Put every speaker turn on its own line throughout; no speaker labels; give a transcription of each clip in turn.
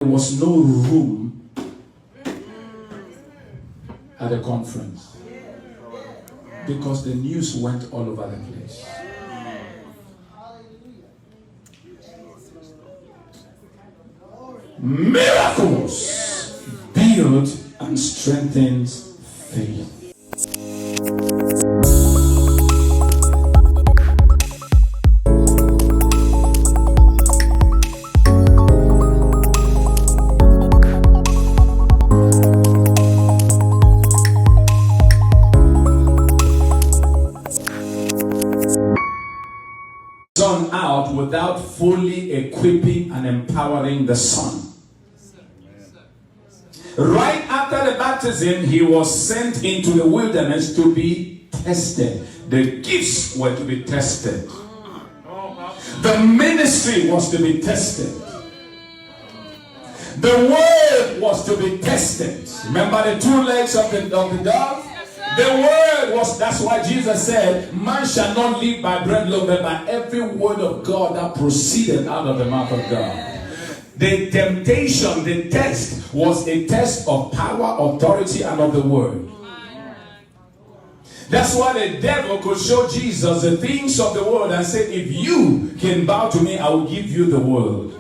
There was no room at the conference because the news went all over the place. Miracles build and strengthens faith. Out without fully equipping and empowering the Son. Right after the baptism, he was sent into the wilderness to be tested. The gifts were to be tested. The ministry was to be tested. The word was to be tested. Remember the two legs of the dog? The word was, that's why Jesus said, man shall not live by bread alone, but by every word of God that proceeded out of the mouth of God. The temptation, the test, was a test of power, authority, and of the word. That's why the devil could show Jesus the things of the world and say, if you can bow to me, I will give you the world.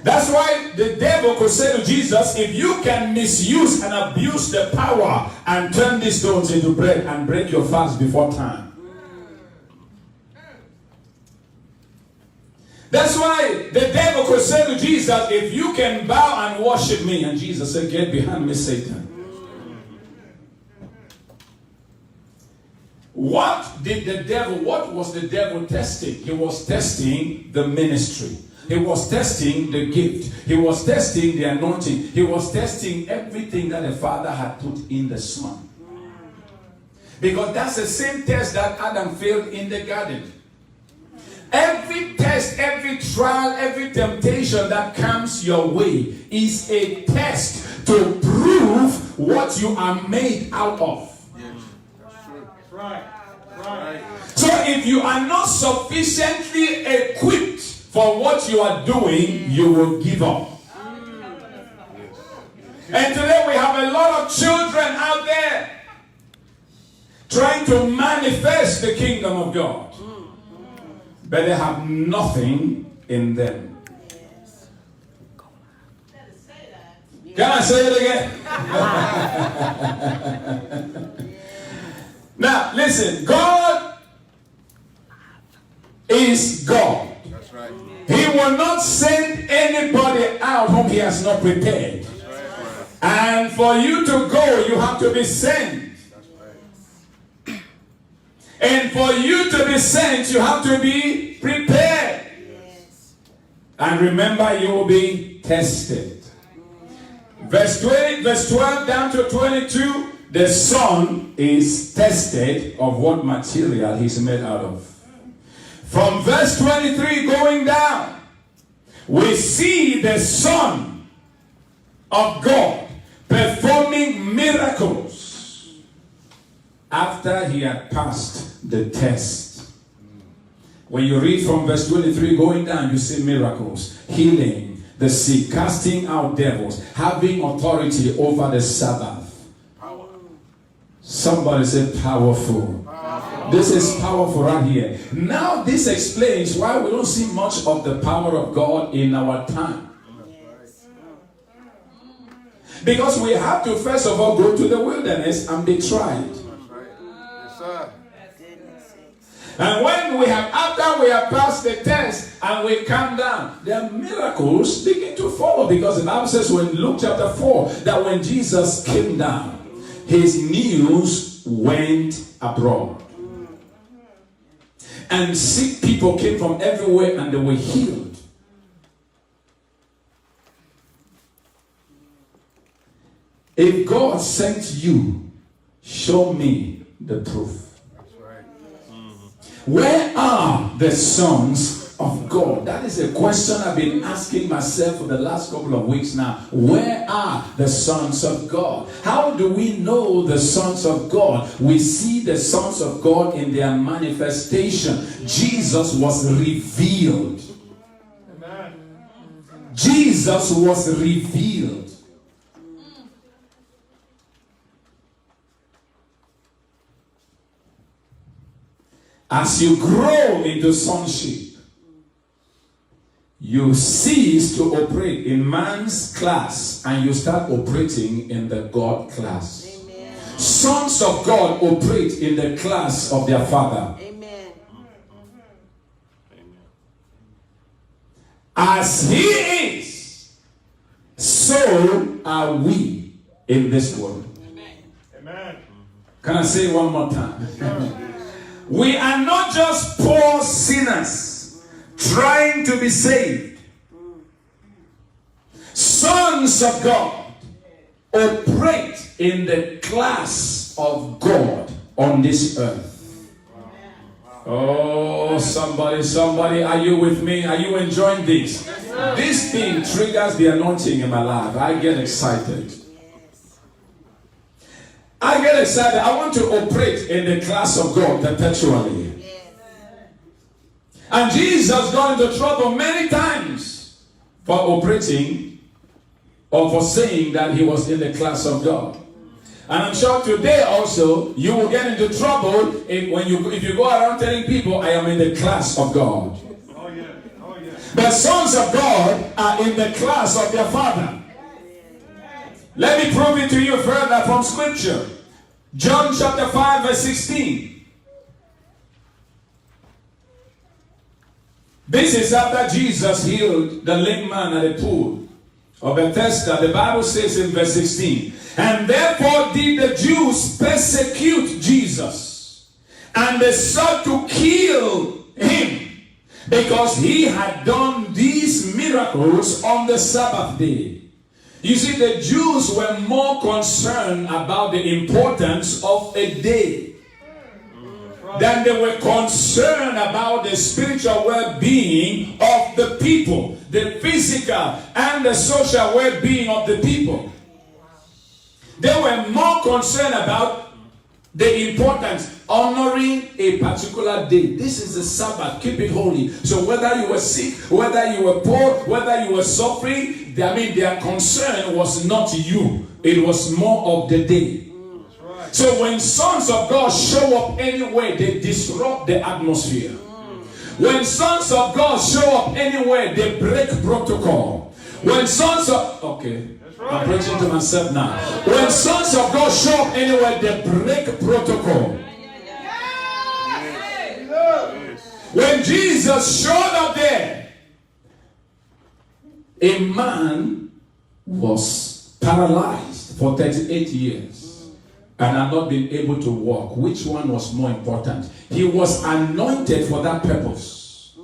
That's why the devil could say to Jesus, if you can misuse and abuse the power and turn these stones into bread and break your fast before time. That's why the devil could say to Jesus, if you can bow and worship me. And Jesus said, get behind me, Satan. What was the devil testing? He was testing the ministry. He was testing the gift. He was testing the anointing. He was testing everything that the Father had put in the Son. Because that's the same test that Adam failed in the garden. Every test, every trial, every temptation that comes your way is a test to prove what you are made out of.
Yes, that's true. Right.
So if you are not sufficiently equipped for what you are doing, you will give up. And today we have a lot of children out there trying to manifest the kingdom of God, but they have nothing in them. Can I say it again? Now listen, God is God.
That's right.
He will not send anybody out whom he has not prepared.
That's right.
And for you to go, you have to be sent.
That's right.
And for you to be sent, you have to be prepared.
Yes.
And remember, you will be tested. Verse 12 down to 22, the Son is tested of what material he's made out of. From verse 23 going down, we see the Son of God performing miracles after he had passed the test. When you read from verse 23 going down, you see miracles, healing the sick, casting out devils, having authority over the Sabbath.
Power.
Somebody say powerful. This is powerful right here. Now this explains why we don't see much of the power of God in our time. Because we have to first of all go to the wilderness and be tried.
That's right. Yes, sir.
And when after we have passed the test and we come down, the miracles begin to follow. Because the Bible says in Luke chapter 4 that when Jesus came down, his news went abroad. And sick people came from everywhere and they were healed. If God sent you, show me the proof.
That's right.
Where are the sons of God? That is a question I've been asking myself for the last couple of weeks now. Where are the sons of God? How do we know the sons of God? We see the sons of God in their manifestation. Jesus was revealed.
Amen.
Jesus was revealed. As you grow into sonship, you cease to operate in man's class and you start operating in the God class. Amen. Sons of God operate in the class of their Father.
Amen.
As He is, so are we in this world.
Amen.
Can I say it one more time? We are not just poor sinners trying to be saved. Sons of God operate in the class of God on this earth. Oh, somebody, are you with me? Are you enjoying this? This thing triggers the anointing in my life. I get excited. I want to operate in the class of God perpetually. And Jesus got into trouble many times for operating or for saying that he was in the class of God. And I'm sure today also you will get into trouble if you go around telling people, I am in the class of God.
Oh yeah. Oh yeah.
The sons of God are in the class of their Father. Let me prove it to you further from Scripture. John chapter 5 verse 16. This is after Jesus healed the lame man at the pool of Bethesda. The Bible says in verse 16, and therefore did the Jews persecute Jesus, and they sought to kill him, because he had done these miracles on the Sabbath day. You see, the Jews were more concerned about the importance of a day than they were concerned about the spiritual well-being of the people, the physical and the social well-being of the people. They were more concerned about the importance, honoring a particular day. This is the Sabbath, keep it holy. So whether you were sick, whether you were poor, whether you were suffering, their concern was not you. It was more of the day. So when sons of God show up anywhere, they disrupt the atmosphere. When sons of God show up anywhere, they break protocol. When sons of... Okay. I'm preaching to myself now. When sons of God show up anywhere, they break protocol. When Jesus showed up there, a man was paralyzed for 38 years and had not been able to walk. Which one was more important? He was anointed for that purpose.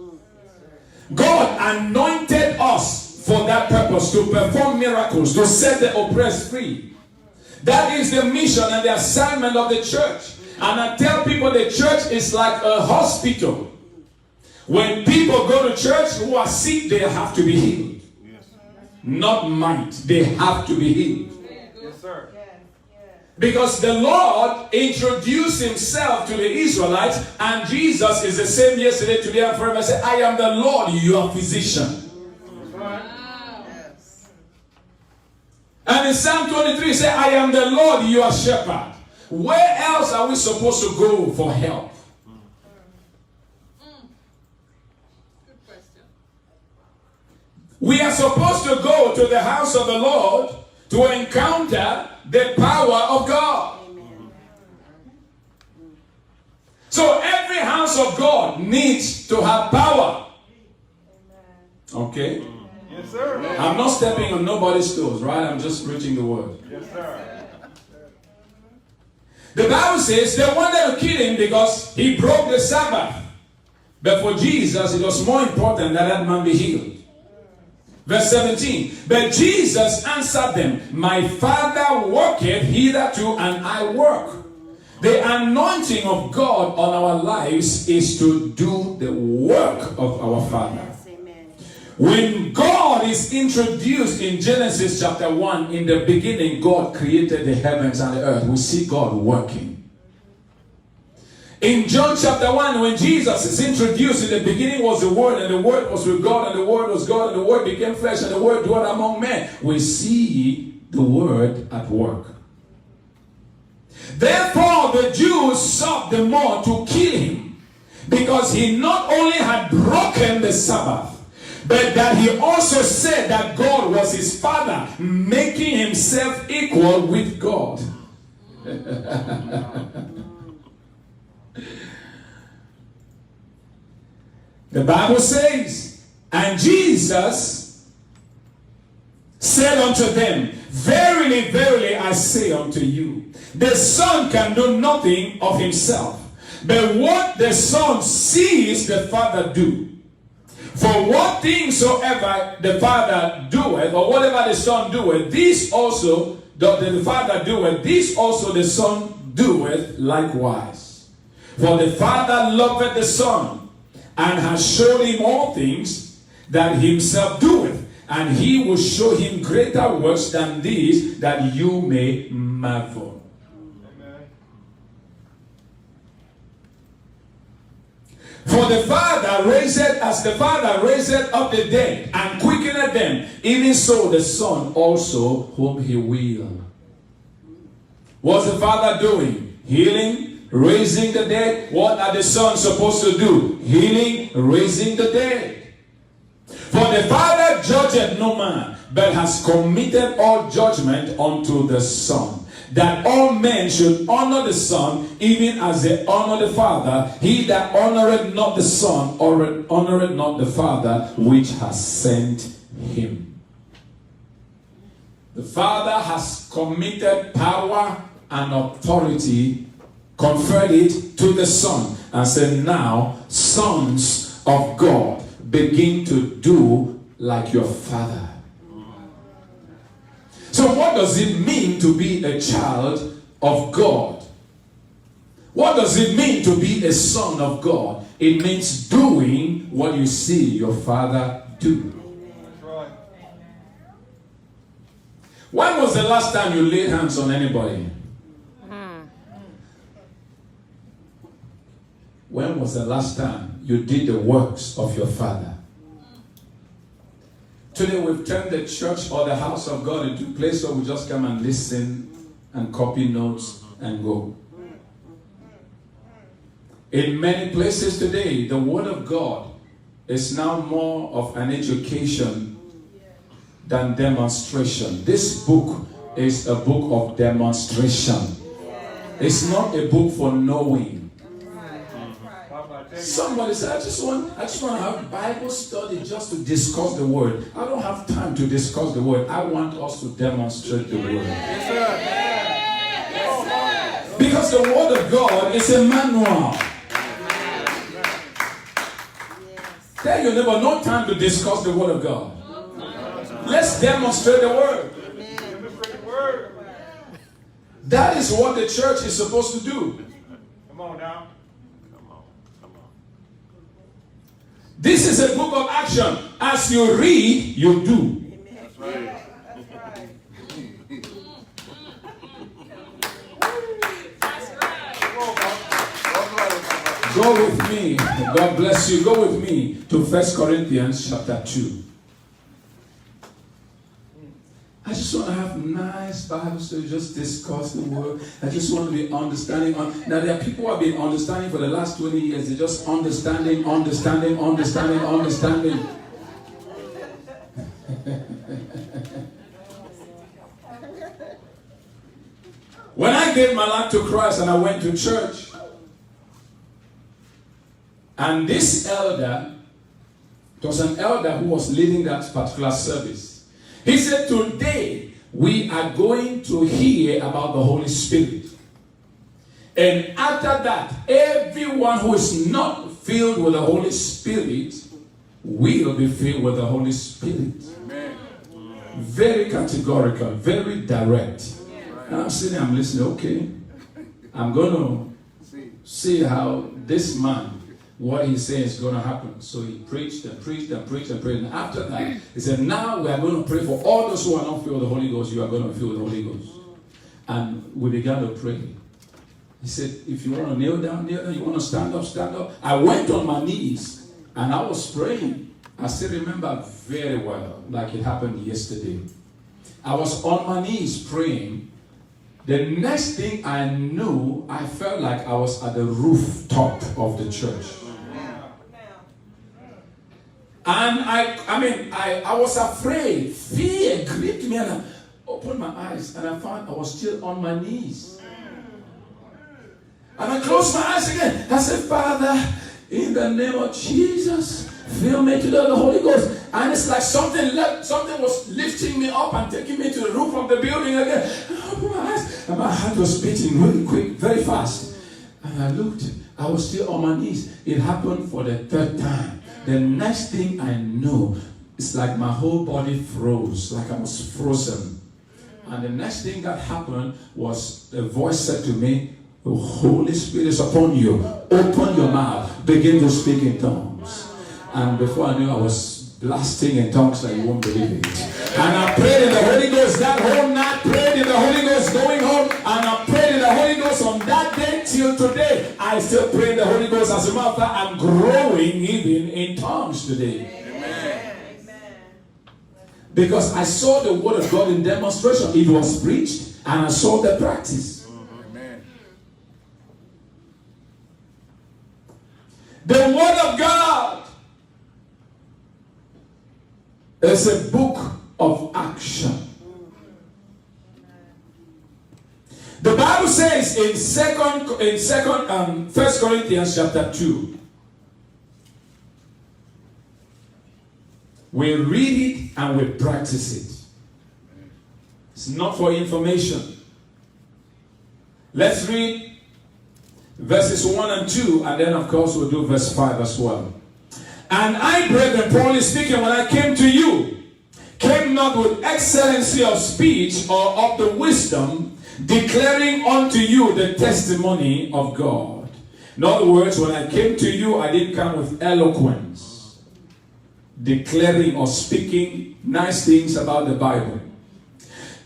God anointed us for that purpose, to perform miracles, to set the oppressed free. That is the mission and the assignment of the church. And I tell people the church is like a hospital. When people go to church who are sick, they have to be healed. Not might, they have to be healed.
Yes, sir.
Because the Lord introduced himself to the Israelites, and Jesus is the same yesterday, today, and forever. Say, I am the Lord, your physician. And in Psalm 23, he said, I am the Lord, your shepherd. Where else are we supposed to go for help?
Good question.
We are supposed to go to the house of the Lord to encounter the power of God.
Amen.
So every house of God needs to have power. Okay?
Yes, sir.
I'm not stepping on nobody's toes, right? I'm just preaching the word.
Yes, sir.
The Bible says they wanted to kill him because he broke the Sabbath. But for Jesus, it was more important that that man be healed. Verse 17. But Jesus answered them, my Father worketh hitherto, and I work. The anointing of God on our lives is to do the work of our Father. When God is introduced in Genesis chapter 1, in the beginning, God created the heavens and the earth. We see God working. In John chapter 1, when Jesus is introduced, in the beginning was the Word, and the Word was with God, and the Word was God, and the Word became flesh, and the Word dwelt among men. We see the Word at work. Therefore, the Jews sought the more to kill him, because he not only had broken the Sabbath, but that he also said that God was his Father, making himself equal with God. The Bible says, and Jesus said unto them, Verily, verily, I say unto you, the Son can do nothing of himself, but what the Son sees the Father do. For what things soever the Father doeth, or whatever the Son doeth, this also the Father doeth, this also the Son doeth likewise. For the Father loveth the Son, and has showed him all things that himself doeth, and he will show him greater works than these, that you may marvel.
Amen.
For the Father raiseth, as the Father raiseth up the dead, and quickeneth them, even so the Son also whom he will. What's the Father doing? Healing, raising the dead. What are the sons supposed to do? Healing, raising the dead. For the Father judgeth no man, but has committed all judgment unto the Son, that all men should honor the Son, even as they honor the Father. He that honoreth not the Son, honoreth not the Father which has sent him. The Father has committed power and authority, conferred it to the Son, and said, now, sons of God, begin to do like your Father. So what does it mean to be a child of God? What does it mean to be a son of God? It means doing what you see your Father do.
That's right.
When was the last time you laid hands on anybody? When was the last time you did the works of your Father? Today we've turned the church or the house of God into a place where we just come and listen and copy notes and go. In many places today, the Word of God is now more of an education than demonstration. This book is a book of demonstration. It's not a book for knowing. Somebody said, I just want to have Bible study just to discuss the Word. I don't have time to discuss the Word. I want us to demonstrate the Word.
Yes, sir.
Because the Word of God is a manual. Tell your neighbor, no time to discuss the Word of God. Let's demonstrate the Word.
Demonstrate the word.
That is what the church is supposed to do.
Come on now.
This is a book of action. As you read, you do.
That's right.
Go with me. God bless you. Go with me to 1 Corinthians chapter 2. I just want to have nice Bible study, just discuss the Word. I just want to be understanding. Now, there are people who have been understanding for the last 20 years. They're just understanding. When I gave my life to Christ and I went to church, and this elder, it was an elder who was leading that particular service. He said, today we are going to hear about the Holy Spirit. And after that, everyone who is not filled with the Holy Spirit will be filled with the Holy Spirit.
Amen.
Very categorical, very direct. And I'm sitting, I'm listening, okay. I'm going to see how this man, what he says is going to happen. So he preached and preached and preached and prayed. And after that, he said, now we are going to pray for all those who are not filled with the Holy Ghost. You are going to fill with the Holy Ghost. And we began to pray. He said, if you want to kneel down, kneel down. You want to stand up, stand up. I went on my knees and I was praying. I still remember very well, like it happened yesterday. I was on my knees praying. The next thing I knew, I felt like I was at the rooftop of the church. And I was afraid. Fear gripped me and I opened my eyes and I found I was still on my knees. And I closed my eyes again. I said, Father, in the name of Jesus, fill me to the Holy Ghost. And it's like something was lifting me up and taking me to the roof of the building again. I opened my eyes and my heart was beating really quick, very fast. And I looked. I was still on my knees. It happened for the third time. The next thing I know, it's like my whole body froze, like I was frozen. And the next thing that happened was a voice said to me, the Holy Spirit is upon you. Open your mouth. Begin to speak in tongues. And before I knew, I was blasting in tongues like you won't believe it. And I prayed in the Holy Ghost that whole night, prayed in the Holy Ghost going home, and I prayed in the Holy Ghost from that day till today. I still pray in the Holy Ghost. As a matter of fact, I'm growing even in tongues today. Amen. Because I saw the word of God in demonstration. It was preached, and I saw the practice. Amen. The word of God is a book of action. The Bible says in 1 Corinthians chapter 2, we read it and we practice it. It's not for information. Let's read verses 1 and 2, and then of course we'll do verse 5 as well. And I, brethren, Paul is speaking, when I came to you, came not with excellency of speech or of the wisdom, declaring unto you the testimony of God. In other words, when I came to you, I didn't come with eloquence, declaring or speaking nice things about the Bible.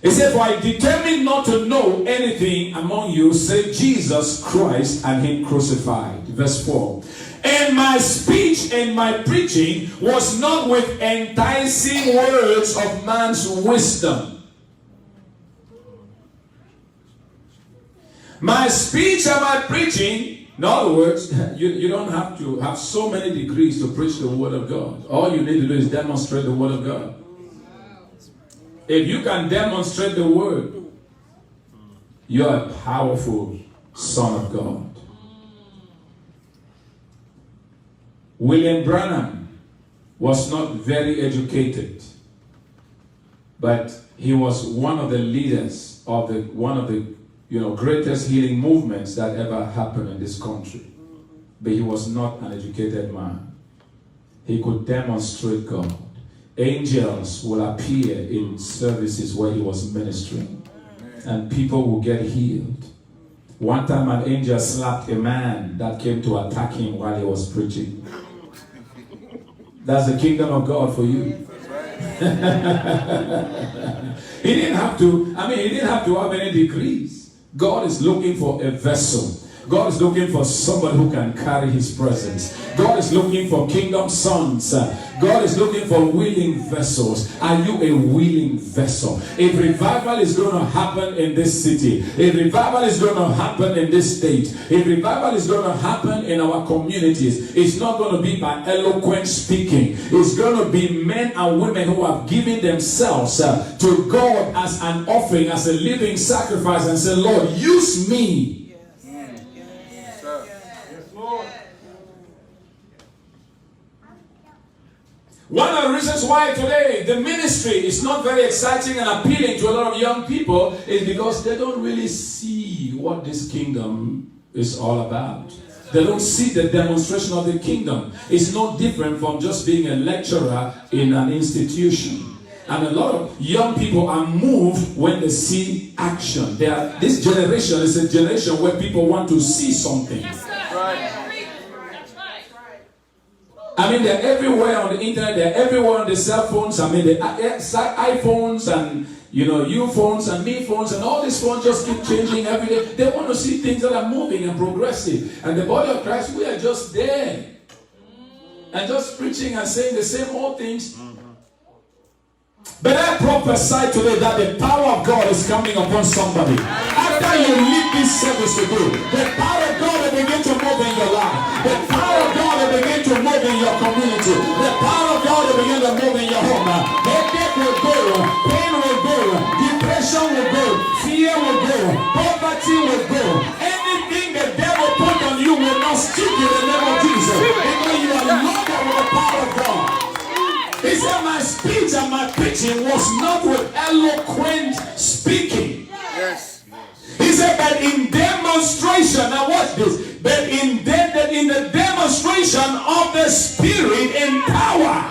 He said, for I determined not to know anything among you save Jesus Christ and him crucified. Verse 4. And my speech and my preaching was not with enticing words of man's wisdom. My speech and my preaching, in other words, you don't have to have so many degrees to preach the word of God. All you need to do is demonstrate the word of God. If you can demonstrate the word, you're a powerful son of God. William Branham was not very educated, but he was one of the leaders of one of the greatest healing movements that ever happened in this country. But he was not an educated man. He could demonstrate God. Angels will appear in services where he was ministering, and people will get healed. One time an angel slapped a man that came to attack him while he was preaching. That's the kingdom of God for you. He didn't have to have any degrees. God is looking for a vessel. God is looking for somebody who can carry his presence. God is looking for kingdom sons. God is looking for willing vessels. Are you a willing vessel? If revival is going to happen in this city, if revival is going to happen in this state, if revival is going to happen in our communities, it's not going to be by eloquent speaking. It's going to be men and women who have given themselves to God as an offering, as a living sacrifice, and say, Lord, use me. One of the reasons why today the ministry is not very exciting and appealing to a lot of young people is because they don't really see what this kingdom is all about. They don't see the demonstration of the kingdom. It's no different from just being a lecturer in an institution. And a lot of young people are moved when they see action. This generation is a generation where people want to see something.
Yes, sir.
I I mean, they're everywhere on the internet. They're everywhere on the cell phones. I mean, the iPhones and, you know, you phones and me phones and all these phones just keep changing every day. They want to see things that are moving and progressive. And the body of Christ, we are just there. And just preaching and saying the same old things. But I prophesy today that the power of God is coming upon somebody. After you leave this service today, the power of God will begin to move in your life. The power of God will begin to move in your community. The power of God will begin to move in your home. Headache will go, pain will go, depression will go, fear will go, poverty will go. Anything the devil put on you will not stick in the name of Jesus. Because you are loaded with the power of God. He said my speech and my preaching was not with eloquent speaking.
Yes.
He said that in demonstration, now watch this, but in the demonstration of the Spirit in power.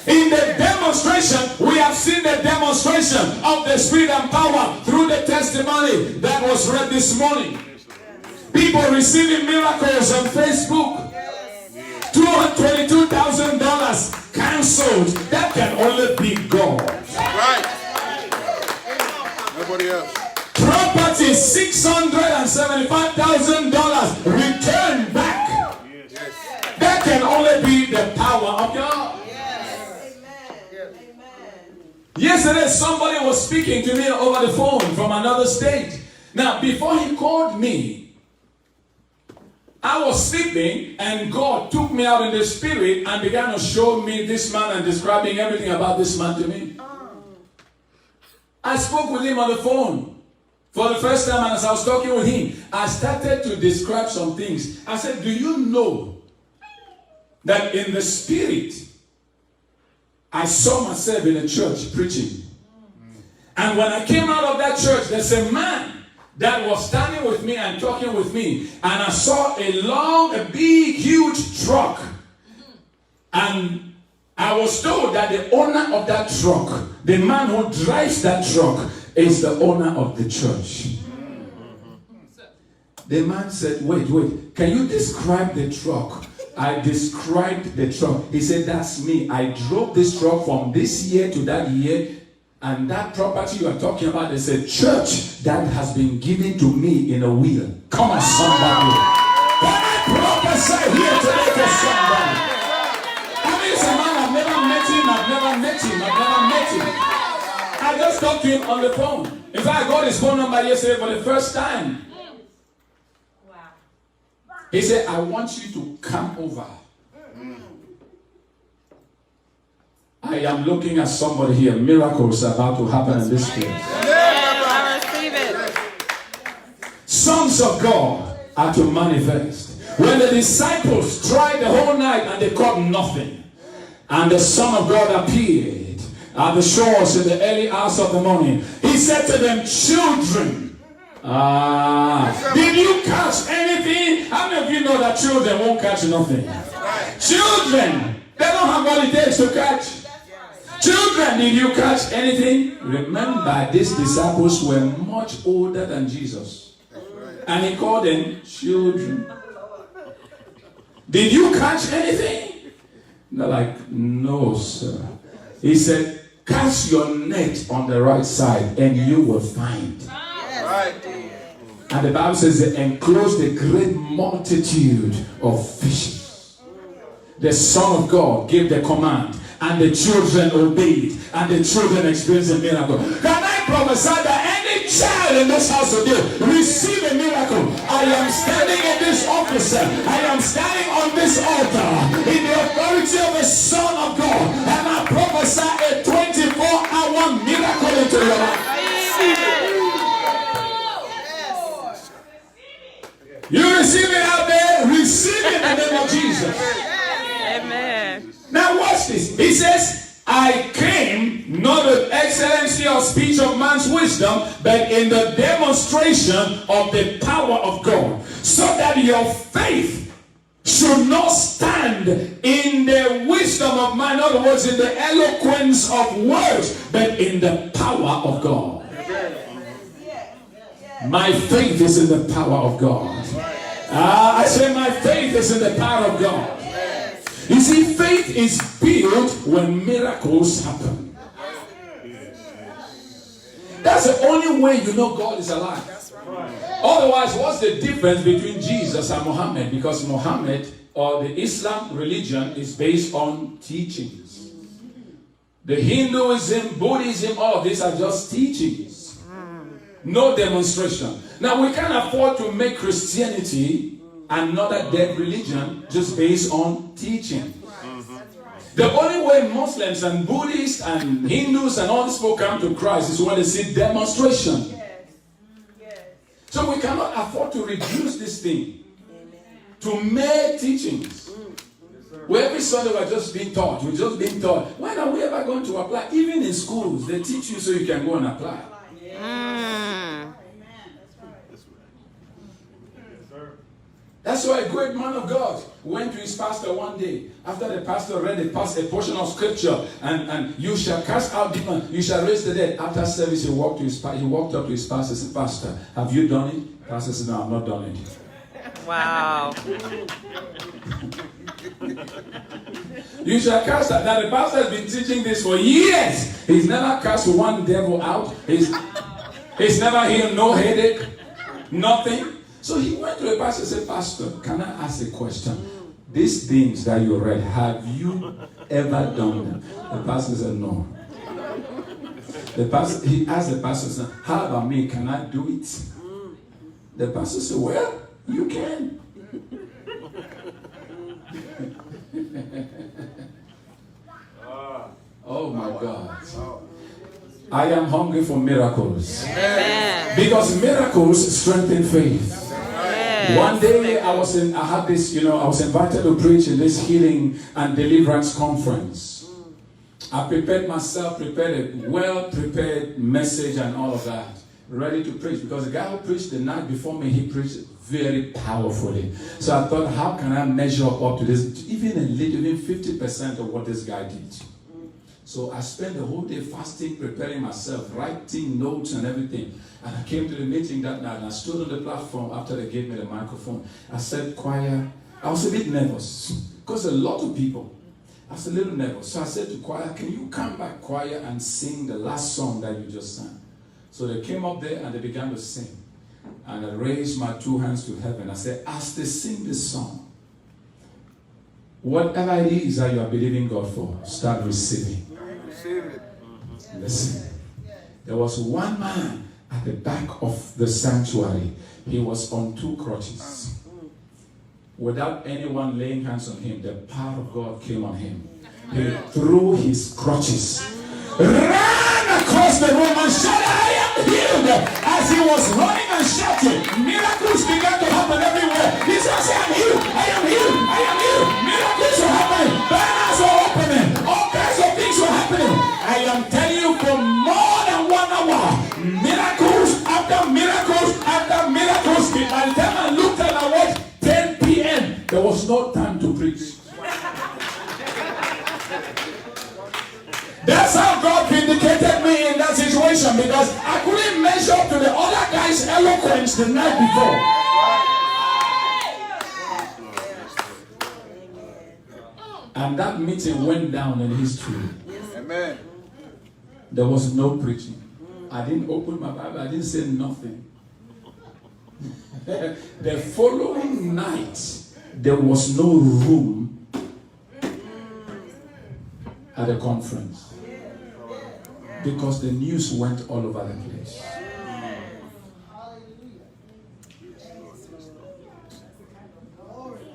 In the demonstration, we have seen the demonstration of the Spirit and power through the testimony that was read this morning. People receiving miracles on Facebook. $222,000 cancelled. That can only be God.
Right. Nobody else.
Property $675,000 returned back.
Yes.
That can only be the power of God. Yesterday, somebody was speaking to me over the phone from another state. Now, before he called me, I was sleeping and God took me out in the spirit and began to show me this man and describing everything about this man to me. I spoke with him on the phone for the first time, and as I was talking with him, I started to describe some things. I said, do you know that in the spirit, I saw myself in a church preaching. And when I came out of that church, there's a man that was standing with me and talking with me. And I saw a big, huge truck. And I was told that the owner of that truck, the man who drives that truck, is the owner of the church. The man said, wait, can you describe the truck? I described the truck. He said, that's me. I drove this truck from this year to that year. And that property you are talking about is a church that has been given to me in a will. Come on, somebody. Can I prophesy here today to somebody? I mean, it's a man, I've never met him. I just talked to him on the phone. In fact, I got his phone number yesterday for the first time. He said, I want you to come over. I am looking at somebody here. Miracles are about to happen in this place.
I receive it.
Sons of God are to manifest. When the disciples tried the whole night and they caught nothing, and the Son of God appeared at the shores in the early hours of the morning, he said to them, children, did you catch anything? How many of you know that children won't catch nothing? Children, they don't have what it takes to catch. Children, did you catch anything? Remember, these disciples were much older than Jesus. And he called them children. Did you catch anything? They're like, no, sir. He said, cast your net on the right side and you will find.
Right.
And the Bible says they enclosed a great multitude of fishes. The Son of God gave the command, and the children obeyed, and the children experienced a miracle. Can I prophesy that any child in this house today receive a miracle? I am standing in this office. I am standing on this altar in the authority of the Son of God, and I prophesy a 24-hour miracle into your life. You receive it out there, receive it in the name of Jesus.
Amen.
Now watch this. He says, I came not with excellency or speech of man's wisdom, but in the demonstration of the power of God, so that your faith should not stand in the wisdom of man, in other words, in the eloquence of words, but in the power of God. My faith is in the power of God. I say my faith is in the power of God. You see, faith is built when miracles happen. That's the only way you know God is alive. Otherwise, what's the difference between Jesus and Muhammad? Because Muhammad or the Islam religion is based on teachings. The Hinduism, Buddhism, all of these are just teachings. No demonstration. Now, we can't afford to make Christianity another dead religion just based on teaching. The only way Muslims and Buddhists and Hindus and all these people come to Christ is when they see demonstration. So we cannot afford to reduce this thing to mere teachings. Where every Sunday we're just being taught. We're just being taught. When are we ever going to apply? Even in schools, they teach you so you can go and apply. That's why a great man of God went to his pastor one day. After the pastor read a portion of scripture, and you shall cast out demons, you shall raise the dead. After service, he walked up to his pastor and said, "Pastor, have you done it?" The pastor said, "No, I've not done it."
Wow.
You shall cast out. Now the pastor has been teaching this for years. He's never cast one devil out. He's never healed no headache, nothing. So he went to the pastor and said, "Pastor, can I ask a question? These things that you read, have you ever done them?" The pastor said, "No." He asked the pastor, "How about me? Can I do it?" The pastor said, "Well, you can." Oh my God. I am hungry for miracles.
Amen.
Because miracles strengthen faith. One day I was invited to preach in this healing and deliverance conference. I prepared myself, prepared a well-prepared message and all of that, ready to preach. Because the guy who preached the night before me, he preached very powerfully. So I thought, how can I measure up to this? Even 50% of what this guy did. So I spent the whole day fasting, preparing myself, writing notes and everything. And I came to the meeting that night and I stood on the platform after they gave me the microphone. I said, "Choir," I was a bit nervous because a lot of people. I was a little nervous. So I said to choir, "Can you come back, choir, and sing the last song that you just sang?" So they came up there and they began to sing. And I raised my two hands to heaven. I said, "As they sing this song, whatever it is that you are believing God for, start receiving." Listen. There was one man at the back of the sanctuary. He was on two crutches. Without anyone laying hands on him, the power of God came on him. He threw his crutches, ran across the room and said, "I am healed." As he was running and shouting, miracles began to happen everywhere. He said, "I am healed, I am healed, I am healed." Miracles were happening, banners were opening, all kinds of things were happening. I am telling you, for more than 1 hour, miracles after miracles after miracles. By the time I looked at my watch, 10 p.m., there was no time to preach. That's how God vindicated me in that situation, because I couldn't measure up to the other guy's eloquence the night before. And that meeting went down in history.
Amen.
There was no preaching. I didn't open my Bible. I didn't say nothing. The following night, there was no room at the conference because the news went all over the place.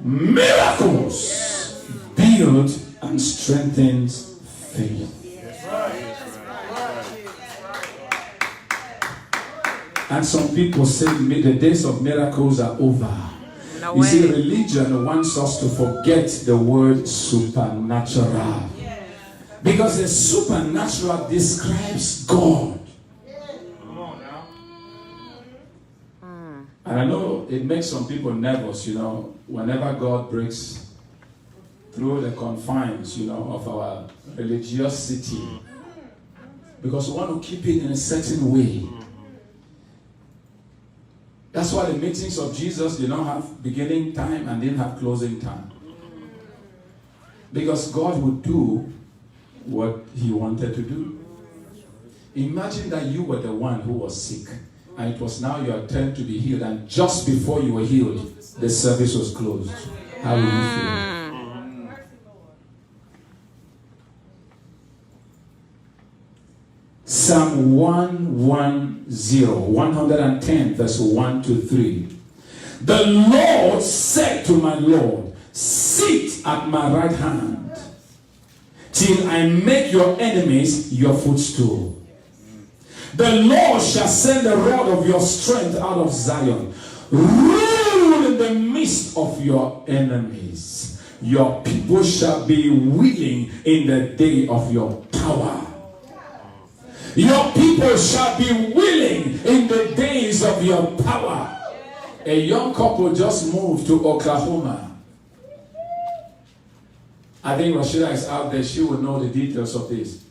Miracles build and strengthens faith. And some people say the days of miracles are over.
No
You
way.
see, religion wants us to forget the word supernatural. Because the supernatural describes God.
Come on now.
And I know it makes some people nervous, whenever God breaks through the confines, of our religiosity. Because we want to keep it in a certain way. That's why the meetings of Jesus, they don't have beginning time and didn't have closing time. Because God would do what he wanted to do. Imagine that you were the one who was sick, and it was now your turn to be healed, and just before you were healed, the service was closed. How would you feel? Psalm 110, verse 1 to 3. The Lord said to my Lord, sit at my right hand till I make your enemies your footstool. The Lord shall send the rod of your strength out of Zion. Rule in the midst of your enemies. Your people shall be willing in the day of your power. Your people shall be willing in the days of your power. A young couple just moved to Oklahoma. I think Rashida is out there. She will know the details of this.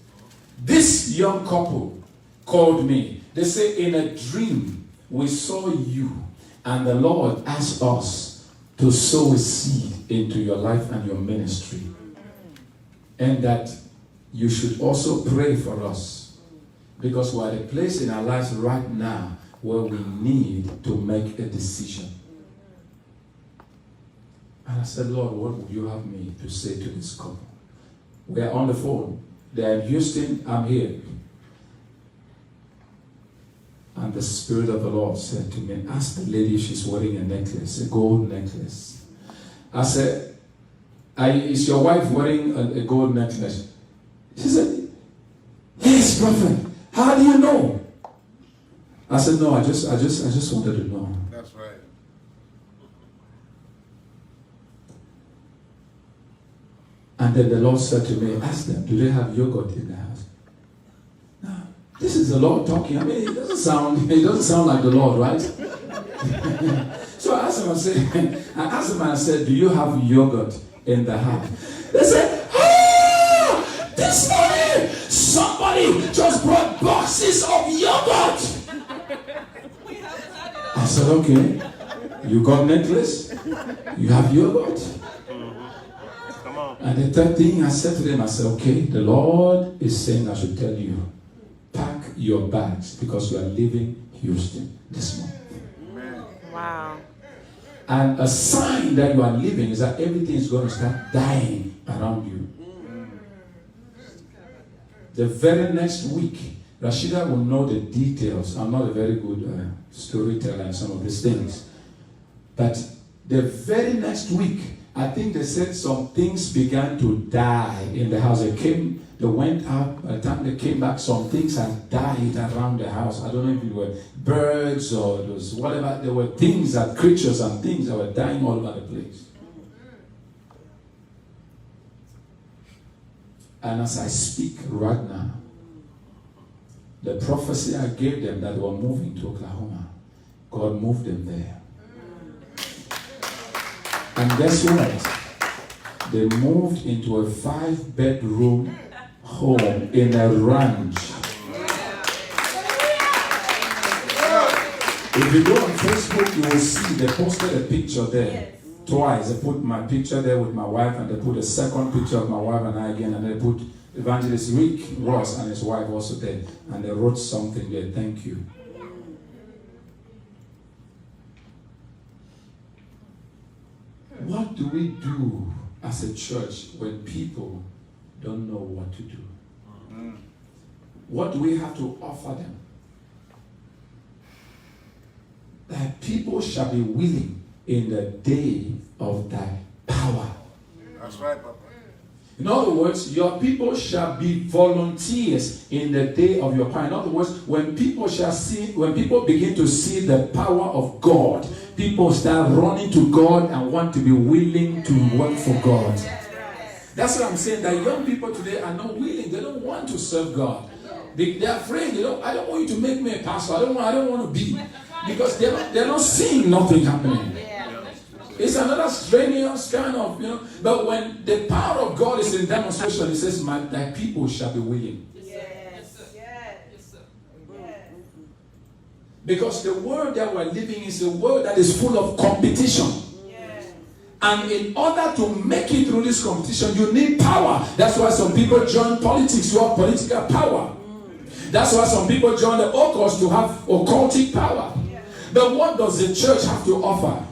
This young couple called me. They say, in a dream, we saw you, and the Lord asked us to sow a seed into your life and your ministry. And that you should also pray for us. Because we're at a place in our lives right now where we need to make a decision. And I said, Lord, what would you have me to say to this couple? We are on the phone. They're in Houston, I'm here. And the Spirit of the Lord said to me, ask the lady if she's wearing a necklace, a gold necklace. I said, is your wife wearing a gold necklace? She said, yes, prophet. How do you know? I said, no, I just wanted to know.
That's right.
And then the Lord said to me, ask them, do they have yogurt in the house? No. This is the Lord talking. I mean, it doesn't sound like the Lord, right? So I asked them, and I said, do you have yogurt in the house? They said, this morning, somebody just brought boxes of yogurt. I said, okay, you got necklace, you have yogurt.
Come on.
And the third thing I said to them, I said, okay, the Lord is saying I should tell you, pack your bags because you are leaving Houston this month.
Wow.
And a sign that you are leaving is that everything is going to start dying around you. The very next week, Rashida will know the details. I'm not a very good storyteller in some of these things. But the very next week, I think they said some things began to die in the house. They went out. By the time they came back, some things had died around the house. I don't know if it were birds or it was whatever. There were things, creatures and things that were dying all over the place. And as I speak right now, the prophecy I gave them that they were moving to Oklahoma, God moved them there. And guess what? They moved into a 5-bedroom home in a ranch. If you go on Facebook, you will see they posted a picture there. Twice. They put my picture there with my wife, and they put a second picture of my wife and I again, and they put Evangelist Rick Ross and his wife also there, and they wrote something there. Thank you. What do we do as a church when people don't know what to do? What do we have to offer them? That people shall be willing in the day of thy power.
That's right, Papa.
In other words, your people shall be volunteers in the day of your power. In other words, when people begin to see the power of God, people start running to God and want to be willing to work for God. That's what I'm saying, that young people today are not willing. They don't want to serve God. They're afraid. I don't want you to make me a pastor. I don't want to be. Because they're not seeing nothing happening. It's another strenuous kind of, But when the power of God is in demonstration, it says, thy people shall be willing.
Yes.
Because the world that we're living is a world that is full of competition. And in order to make it through this competition, you need power. That's why some people join politics to have political power. That's why some people join the occult to have occultic power. But what does the church have to offer?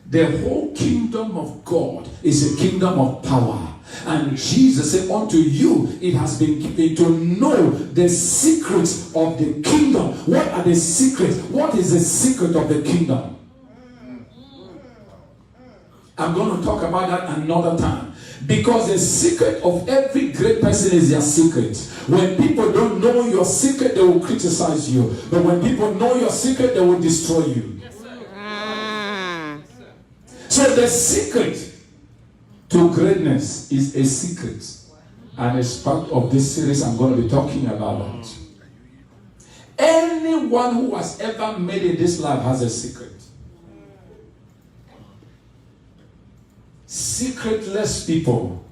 The whole kingdom of God is a kingdom of power. And Jesus said, unto you it has been given to know the secrets of the kingdom. What are the secrets? What is the secret of the kingdom? I'm going to talk about that another time. Because the secret of every great person is their secret. When people don't know your secret, they will criticize you. But when people know your secret, they will destroy you. Yes, sir. So the secret to greatness is a secret. And it's part of this series I'm going to be talking about that. Anyone who has ever made it in this life has a secret. Secretless people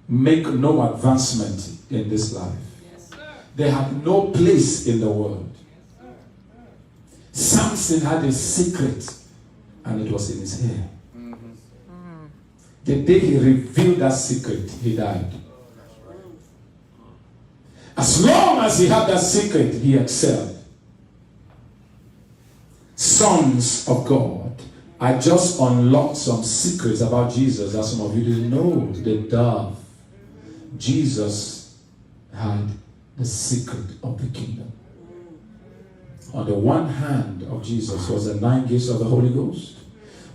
make no advancement in this life. Yes, they have no place in the world. Samson had a secret, and it was in his hair. The day he revealed that secret, he died. As long as he had that secret, he excelled. Sons of God, I just unlocked some secrets about Jesus that some of you didn't know. The dove. Jesus had the secret of the kingdom. On the one hand of Jesus was the 9 gifts of the Holy Ghost.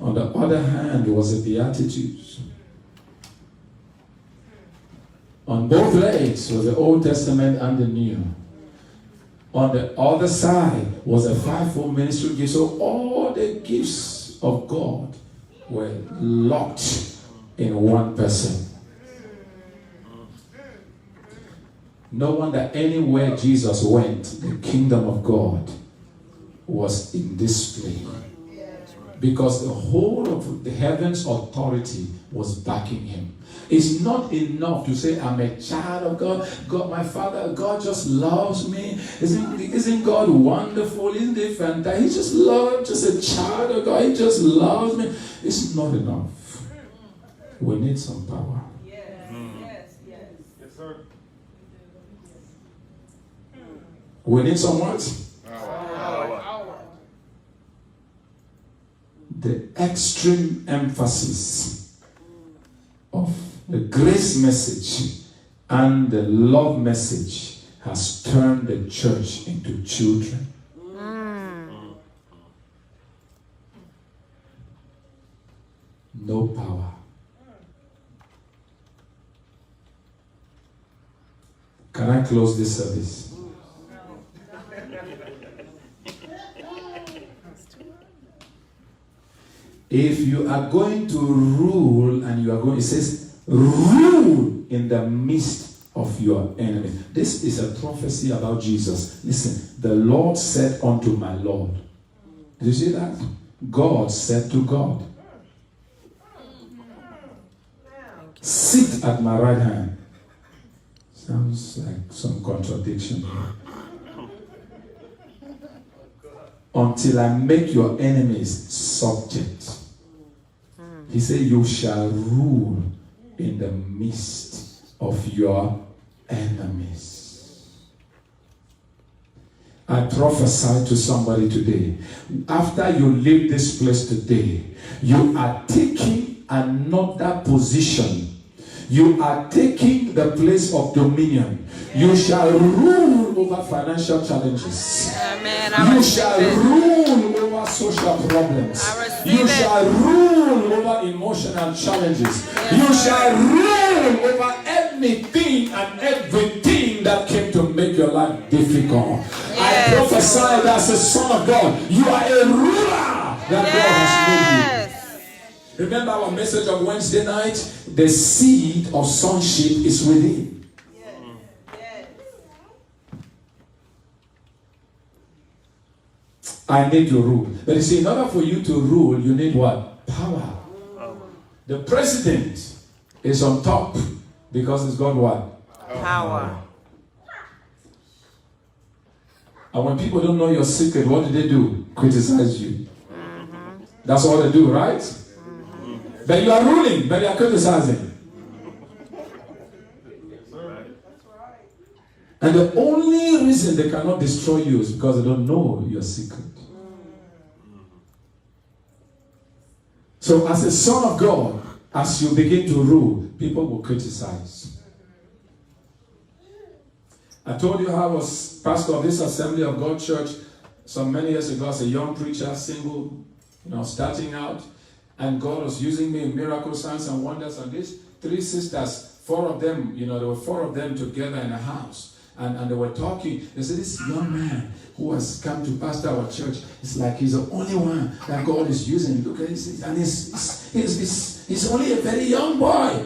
On the other hand was the Beatitudes. On both legs was the Old Testament and the New. On the other side was a fivefold ministry gift. So all the gifts of God were locked in one person. No wonder anywhere Jesus went, the kingdom of God was in display. Because the whole of the heaven's authority was backing him. It's not enough to say, I'm a child of God. God, my Father, God just loves me. Isn't God wonderful? Isn't he fantastic? He just loves, just a child of God. He just loves me. It's not enough. We need some power.
Yes, yes.
Yes, sir.
We need some what?
Power.
The extreme emphasis of the grace message and the love message has turned the church into children. No power. Can I close this service? If you are going to rule and you are going, it says, rule in the midst of your enemy. This is a prophecy about Jesus. Listen, the Lord said unto my Lord. Did you see that? God said to God, sit at my right hand. Sounds like some contradiction here. Until I make your enemies subject. He said, you shall rule in the midst of your enemies. I prophesy to somebody today. After you leave this place today, you are taking another position. You are taking the place of dominion. You shall rule over financial challenges.
Amen.
You shall rule over social problems. You shall rule over emotional challenges. You shall rule over anything and everything that came to make your life difficult. I prophesy that as a son of God, you are a ruler that God has made you. Remember our message of Wednesday night? The seed of sonship is within. I need to rule. But you see, in order for you to rule, you need what? Power. The president is on top because he's got what?
Power.
And when people don't know your secret, what do? Criticize you. That's all they do, right? But you are ruling, but you are criticizing. And the only reason they cannot destroy you is because they don't know your secret. So as a son of God, as you begin to rule, people will criticize. I told you how I was pastor of this Assembly of God church some many years ago as a young preacher, single, starting out. And God was using me in miracles, signs, and wonders. And these 3 sisters, 4 of them, there were 4 of them together in a house. And they were talking. They said, this young man who has come to pastor our church, it's like he's the only one that God is using. Look at this. And he's only a very young boy.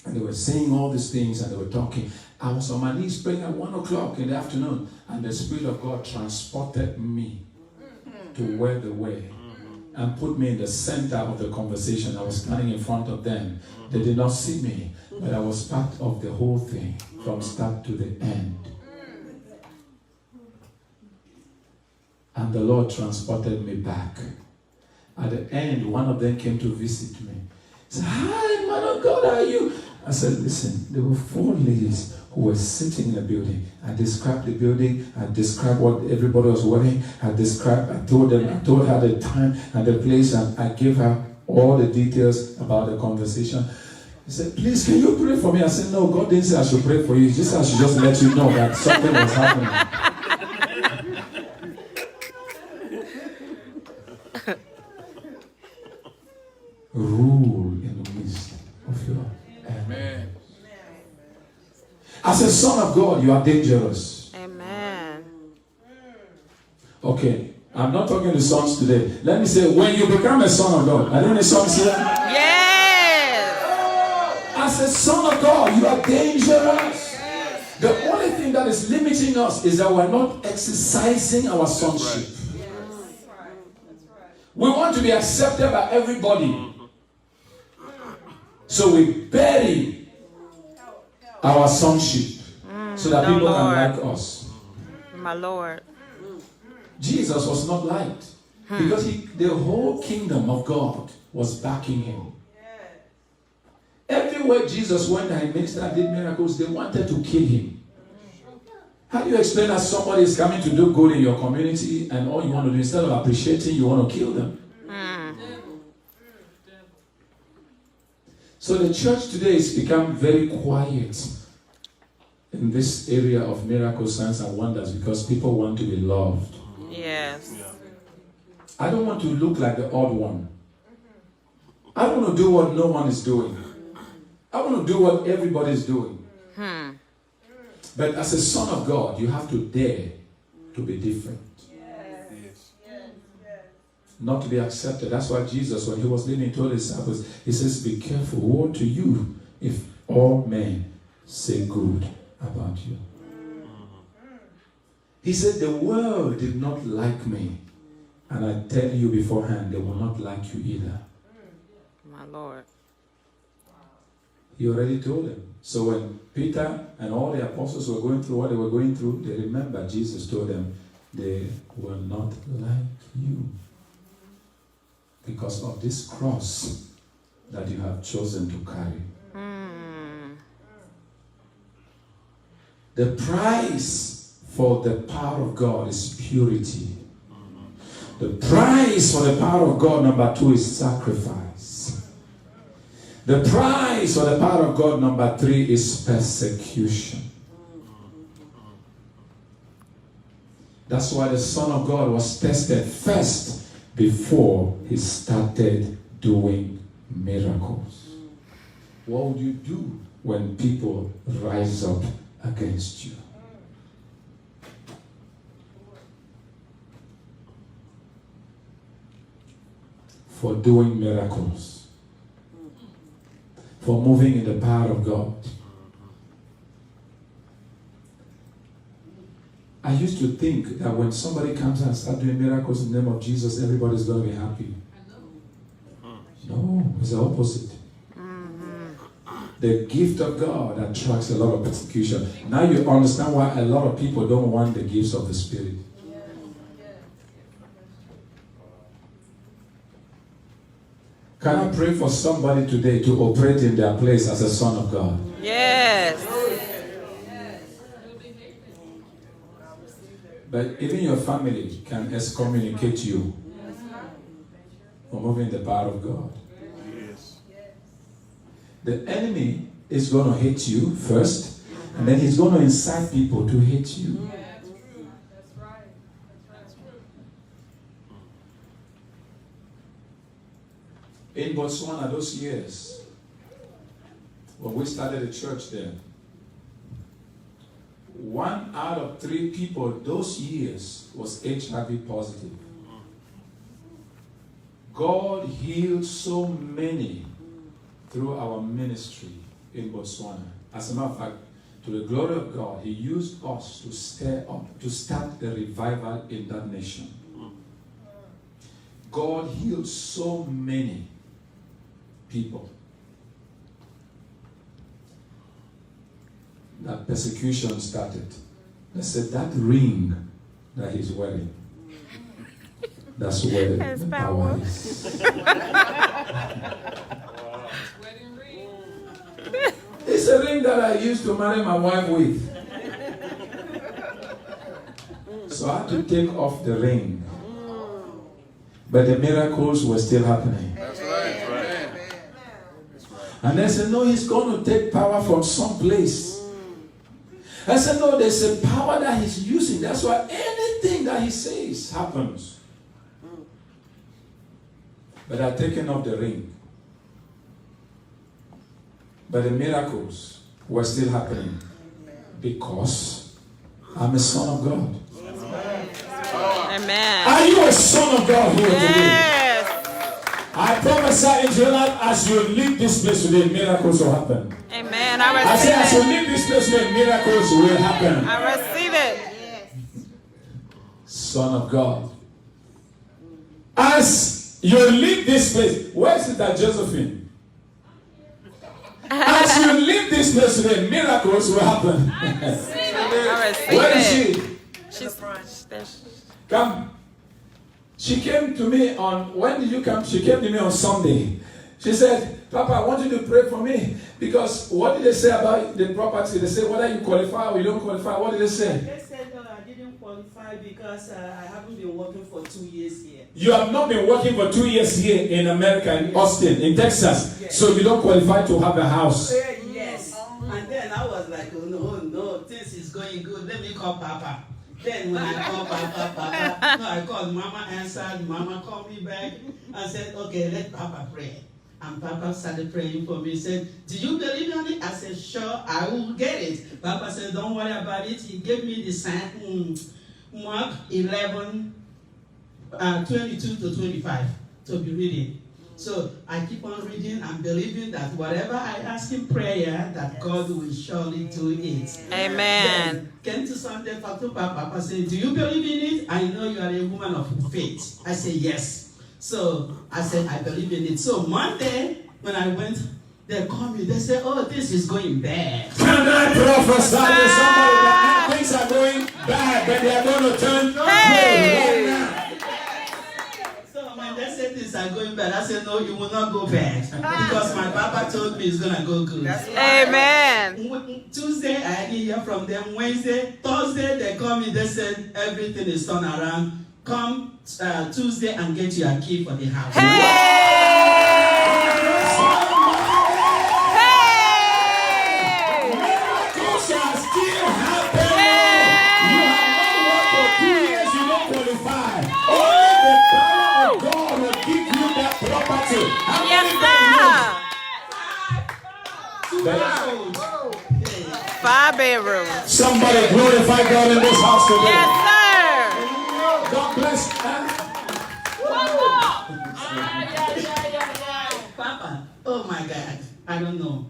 And they were saying all these things and they were talking. I was on my knees praying at 1 o'clock in the afternoon. And the Spirit of God transported me to where they were. And put me in the center of the conversation. I was standing in front of them. They did not see me, but I was part of the whole thing from start to the end. And the Lord transported me back. At the end, one of them came to visit me. He said, hi, man of God, how are you? I said, listen, there were 4 ladies who were sitting in the building. I described the building. I described what everybody was wearing. I told her the time and the place, and I gave her all the details about the conversation. He said, please, can you pray for me? I said, no, God didn't say I should pray for you. He just said I should just let you know that something was happening. Rule in the midst of your Amen. As a son of God, you are dangerous.
Amen.
Okay, I'm not talking to sons today. Let me say, when you become a son of God, are there any sons here?
Yes.
As a son of God, you are dangerous. The only thing that is limiting us is that we're not exercising our sonship. We want to be accepted by everybody. So we bury our sonship so that people can like us.
My Lord.
Jesus was not liked because the whole kingdom of God was backing him. Everywhere Jesus went and ministered, did miracles, they wanted to kill him. How do you explain that somebody is coming to do good in your community and all you want to do, instead of appreciating, you want to kill them? So the church today has become very quiet in this area of miracles, signs, and wonders because people want to be loved.
Yes.
I don't want to look like the odd one. I want to do what no one is doing. I want to do what everybody is doing. But as a son of God, you have to dare to be different. Not to be accepted. That's why Jesus, when he was leaving, told his disciples, he says, be careful, woe to you if all men say good about you. He said, the world did not like me. And I tell you beforehand, they will not like you either.
My Lord.
He already told them. So when Peter and all the apostles were going through what they were going through, they remember Jesus told them, they will not like you. Because of this cross that you have chosen to carry. The price for the power of God is purity. The price for the power of God, number 2, is sacrifice. The price for the power of God, number 3, is persecution. That's why the Son of God was tested first before he started doing miracles. What would you do when people rise up against you? For doing miracles, for moving in the power of God. I used to think that when somebody comes and starts doing miracles in the name of Jesus, everybody's going to be happy. No, it's the opposite. The gift of God attracts a lot of persecution. Now you understand why a lot of people don't want the gifts of the Spirit. Can I pray for somebody today to operate in their place as a son of God?
Yes.
But even your family can excommunicate you from moving the power of God.
Yes.
The enemy is going to hate you first, and then he's going to incite people to hate you. In Botswana, those years, when we started a church there, 1 out of 3 people those years was HIV positive. God healed so many through our ministry in Botswana. As a matter of fact, to the glory of God, He used us to stir up, to start the revival in that nation. God healed so many people that persecution started. They said that ring that he's wearing, that's where
That's
the
power.
power is. It's a ring that I used to marry my wife with. So I had to take off the ring. But the miracles were still happening.
That's right. That's right.
And they said, no, he's going to take power from some place. I said, no, there's a power that he's using. That's why anything that he says happens. But I've taken off the ring. But the miracles were still happening. Because I'm a son of God.
Amen.
Are you a son of God here today?
Yes.
I prophesy in your life as you leave this place today, miracles will happen.
Amen.
I say as you
I receive it.
leave this place today, miracles will happen.
I receive it.
Son of God. As you leave this place, where is it at Josephine? As you leave this place today, miracles will happen.
I receive
Where is
it.
she?
She's
Come. She came to me on, when did you come? She came to me on Sunday. She said, Papa, I want you to pray for me. Because what did they say about the property? They said whether you qualify or you don't qualify. What did they say?
They said I didn't qualify because I haven't been working for 2 years here.
You have not been working for 2 years here in America, in Austin, in Texas.
Yes.
So you don't qualify to have a house.
Yes. And then I was like, oh no, this is going good. Let me call Papa. Then when I called Papa, no, I called Mama, answered. Mama called me back and said, okay, let Papa pray. And Papa started praying for me. He said, do you believe in it? I said, sure, I will get it. Papa said, don't worry about it. He gave me the sign, Mark 11, 22 to 25 to be reading. So I keep on reading and believing that whatever I ask in prayer, that God will surely do it.
Amen.
Then came to Sunday, talked to Papa. Papa said, do you believe in it? I know you are a woman of faith. I said, yes. So I said, I believe in it. So Monday, when I went, they called me. They said, oh, this is going bad.
Can I prophesy to somebody that things are going bad, but they are going to turn good right now?
So when they said things are going bad, I said, no, you will not go bad. Because my Papa told me it's going to go good.
Amen.
Tuesday, I didn't hear from them. Wednesday, Thursday, they called me. They said, everything is turned around. Come Tuesday and get your key for the house.
Miracles are still happening. You have not worked for 2 years, you don't qualify. Only the power of God will give you that property. How many
Yes, sir.
bedrooms?
5 bedrooms.
Somebody glorify God in this house today.
Yes, sir.
God bless.
Papa, oh my God, I don't know.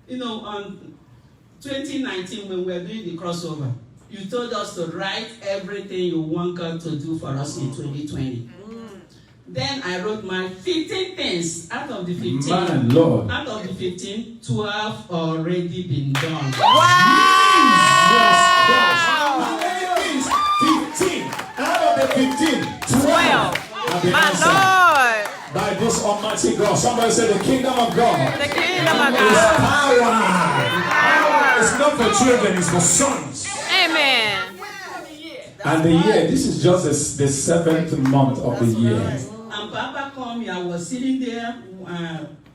You know, on 2019 when we were doing the crossover, you told us to write everything you want God to do for us in 2020. Then I wrote my 15 things. Out of the 15,
Man, Lord.
out of the 15, 12 already been done.
How many things? 15. Out of the 15, 12 have been
My
answered
Lord.
by this Almighty God. Somebody say the kingdom of God.
The kingdom of
It's
God.
power. It's not for children, it's for sons.
Amen.
And the year, this is just the 7th month of the year.
And Papa called me. I was sitting there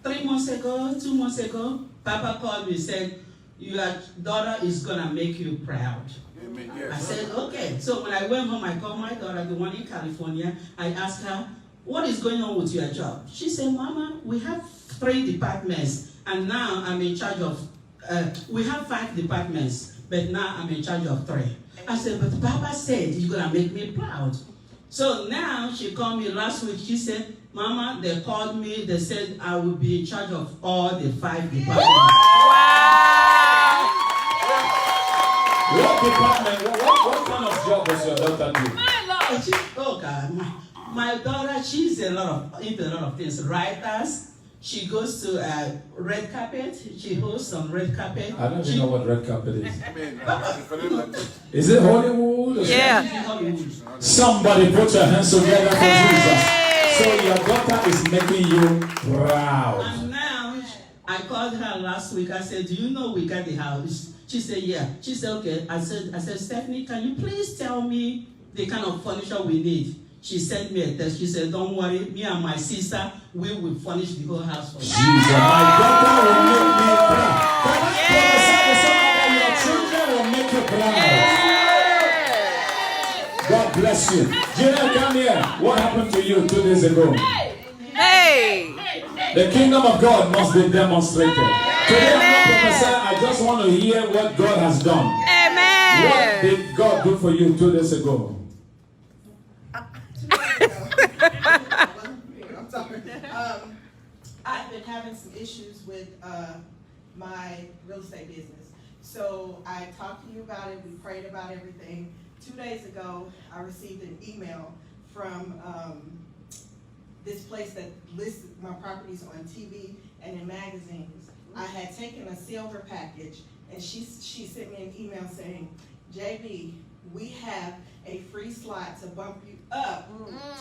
3 months ago, 2 months ago. Papa called me and said, your daughter is going to make you proud.
Amen.
I
Yes.
said, okay. So when I went home, I called my daughter, the one in California. I asked her, what is going on with your job? She said, Mama, we have 3 departments. And now I'm in charge of, we have 5 departments. But now I'm in charge of 3. I said, but Papa said you're going to make me proud. So now she called me last week. She said, Mama, they called me. They said I will be in charge of all the 5 departments.
Wow.
What department, what kind of job does your daughter do?
Oh God, my daughter, she's into a lot of things. Writers. She goes to red carpet. She hosts on red carpet.
I don't even know what red carpet is.
Amen.
Is it Hollywood? Or
Yeah.
somebody put your hands together for
Hey.
Jesus. So your daughter is making you proud.
And now, I called her last week. I said, do you know we got the house? She said, yeah. She said, okay. I said, Stephanie, can you please tell me the kind of furniture we need? She sent me a text. She said, don't worry, me and my sister, we will furnish the whole house for you.
Jesus, my daughter will make me proud. Your children will make you proud. God bless you. Gina, come here. What happened to you 2 days ago?
Hey.
The kingdom of God must be demonstrated. Today I'm not prophesying. I just want to hear what God has done. What
Amen.
did God do for you 2 days ago?
I'm sorry. I've been having some issues with my real estate business. So I talked to you about it. We prayed about everything. 2 days ago, I received an email from this place that lists my properties on TV and in magazines. I had taken a silver package, and she sent me an email saying, JB, we have a free slot to bump you up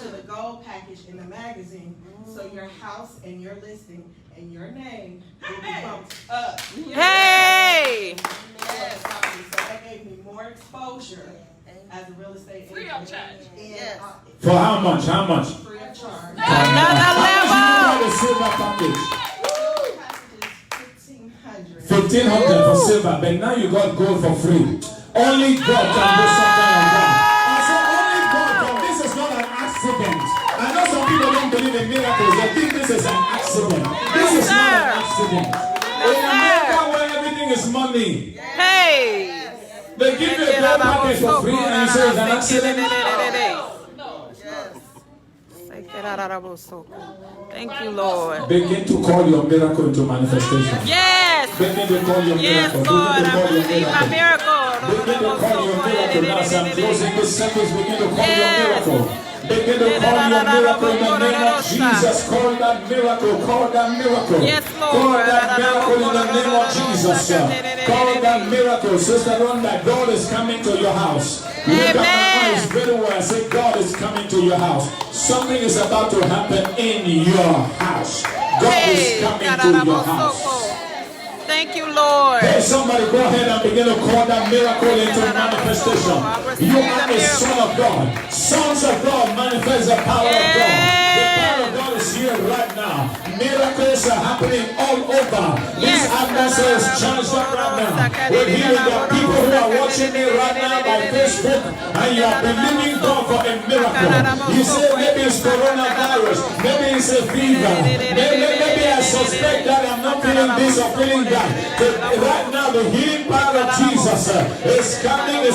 to the gold package in the magazine, so your house and your listing and your name will be bumped up.
Hey.
So that gave me more exposure as a real estate agent.
Free of charge.
And,
For how much? How much?
free of charge.
Another
How much
level.
did you buy the silver package?
Packages, $1,500.
1,500 for silver, but now you got gold for free. Only God can do something like that. I said only God can. This is not an accident. I know some people don't believe in miracles. They think this is an accident. This is not an accident. In America, where everything is money,
Hey.
they give you a gold package for free and you say it's an accident.
Thank you, Lord.
Begin to call your miracle into manifestation.
Yes.
Begin to call your
Yes,
miracle.
Lord.
Begin to
I
call your
believe my
miracle. Begin to call your miracle.
miracle.
As I'm closing this service, begin to call your
Yes.
miracle. Begin to call your miracle in the name of Jesus. Call that miracle. Call that miracle.
Yes, Lord.
Call that miracle in the name of Jesus. Call that miracle. Sister Rhonda, God is coming to your house. Look at my
Amen.
eyes very well. I say, God is coming to your house. Something is about to happen in your house. God is coming to your house.
Thank you, Lord.
Hey, somebody go ahead and begin to call that miracle into manifestation. You are a son of God. Sons of God manifest the power of God. The power of God is here right now. Miracles are happening all over. This atmosphere is charged up right now. We're hearing the people who are watching me right now by Facebook, and you are believing God for a miracle. You say maybe it's coronavirus, maybe it's a fever, maybe I suspect that I'm not feeling this or feeling that. But right now, the healing power of Jesus is coming in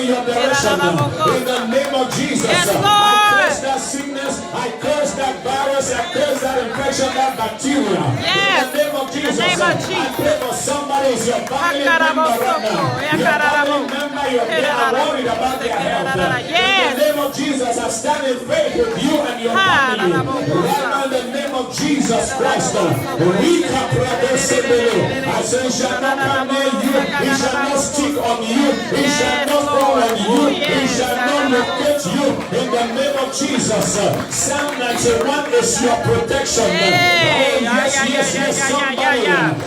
your direction. In the name of Jesus,
Yes,
I
Lord.
curse that sickness, I curse that virus, I curse that infection, that bacteria.
Yes.
In the name of Jesus,
name of
I
Jesus.
pray for somebody, is your family member right now. Your family member, they are worried about their health. In the name of Jesus, I stand in faith with you and your family. Right now, in the name of Jesus Christ, I say, it shall not come near you, it shall not stick on you, it shall not fall on you, it shall not locate you in the name of Jesus. Psalm 91 is your protection.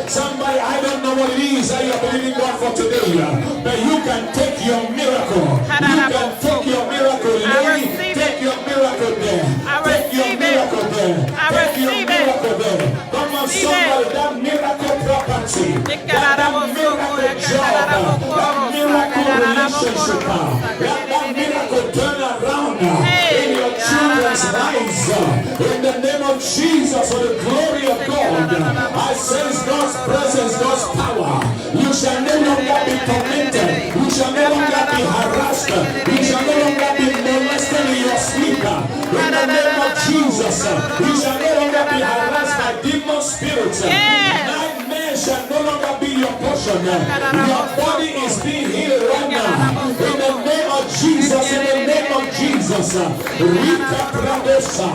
Somebody, I don't know what it is that you're believing God for today, but you can take your miracle. You can take your miracle. Lady, take your miracle there. Take your miracle there. Take your miracle there. Come on, somebody, that miracle property, that miracle job, that miracle relationship, that miracle turn around in your children's lives. In the name of Jesus, for the glory of God, I sense God's presence, God's power. You shall no longer be tormented. You shall no longer be harassed. You shall no longer be molested in your sleep. In the name of Jesus, you shall no longer be harassed by demon spirits. Nightmares shall no longer be your portion. Your body is being healed right now. In the name of Jesus, in the name of Jesus. Rika Pradosa.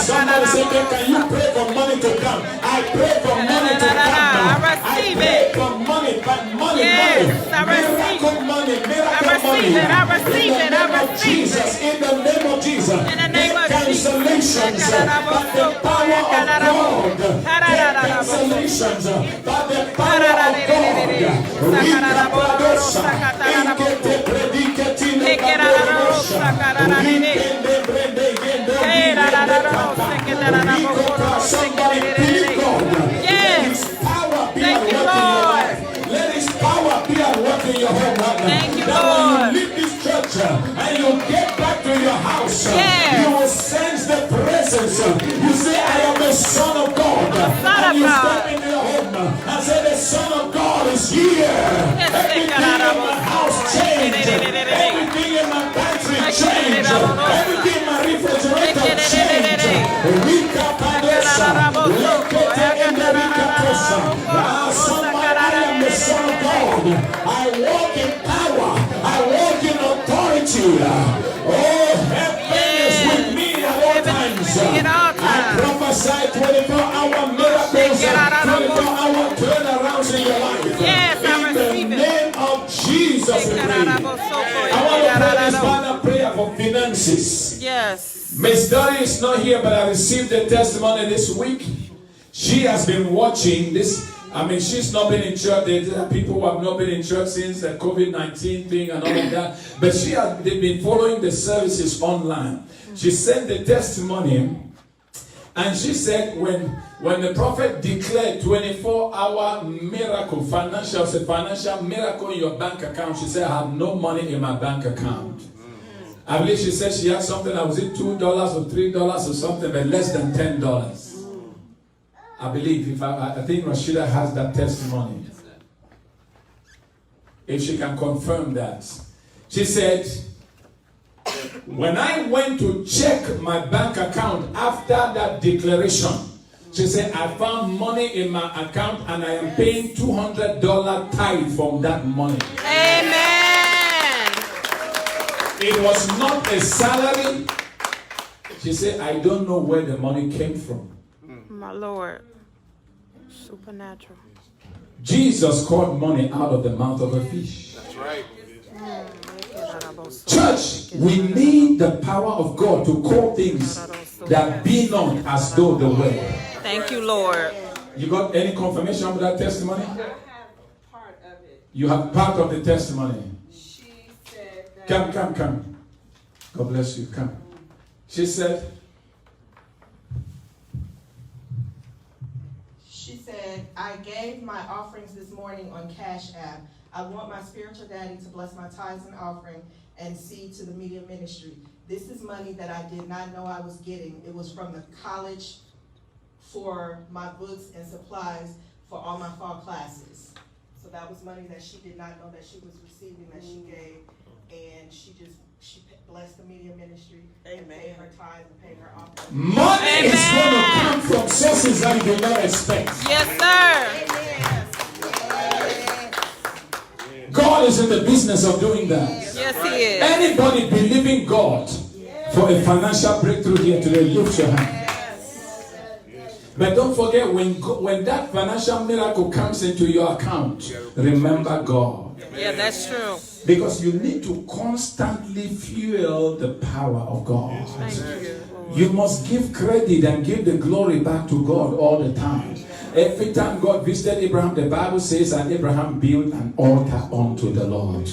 Somebody say, can you pray for money to come? I pray for money to come. I pray for money, but money, miracle money, miracle money.
I receive it. I receive
Jesus,
it.
in the name of Jesus.
In the name of
Cancellations by the power of God. Cancellations by the power of God. Rika Pradosa. Inkete prediketine kadosa. Rikende brende somebody believe God. Let His power be at work in your life. Let His power be at work in your home right now.
Thank you,
that
Lord.
when you leave this church and you get back to your house, you will sense the presence. You say, I am a son of God. And you step into your home and say, the Son of God is here. Everything in my house changed. Everything in my pantry changed. Everything in my refrigerator changed. Rika Padosa. Lekete Emerika Tosa. Somebody, I am the Son of God. I walk in power. I walk in authority. Oh, heaven is with me at all times. I prophesy 24-hour miracles, 24-hour turnarounds in your life. In the name of Jesus, we pray. I want to pray this final prayer for finances.
Yes.
Miss Dory is not here, but I received a testimony this week. She has been watching this. I mean, she's not been in church. There are people who have not been in church since the COVID-19 thing and all of that. But they've been following the services online. She sent the testimony, and she said when the prophet declared 24-hour miracle, financial miracle in your bank account, she said, I have no money in my bank account. I believe she said she had something that was it $2 or $3 or something, but less than $10. I believe, I think Rashida has that testimony. If she can confirm that. She said, when I went to check my bank account after that declaration, she said, I found money in my account and I am paying $200 tithe from that money.
Amen.
It was not a salary. She said, I don't know where the money came from.
My Lord. Supernatural.
Jesus called money out of the mouth of a fish.
That's right.
Church, we need the power of God to call things that be not as though they were.
Thank you, Lord.
You got any confirmation of that testimony?
I have part of it.
You have part of the testimony.
She said that.
Come. God bless you. Come. She said,
I gave my offerings this morning on Cash App. I want my spiritual daddy to bless my tithes and offering and seed to the media ministry. This is money that I did not know I was getting. It was from the college for my books and supplies for all my fall classes. So that was money that she did not know that she was receiving, that she gave, and she blessed the media ministry and paid her tithes and paid her offering.
Money is going to come from sources that you do not expect.
Yes, sir.
God is in the business of doing that.
Yes, He is.
Anybody believing God for a financial breakthrough here today, lift your hand. But don't forget, when that financial miracle comes into your account, remember God.
Yeah, that's true.
Because you need to constantly fuel the power of God.
Thank you, Lord.
You must give credit and give the glory back to God all the time. Every time God visited Abraham, the Bible says that Abraham built an altar unto the Lord.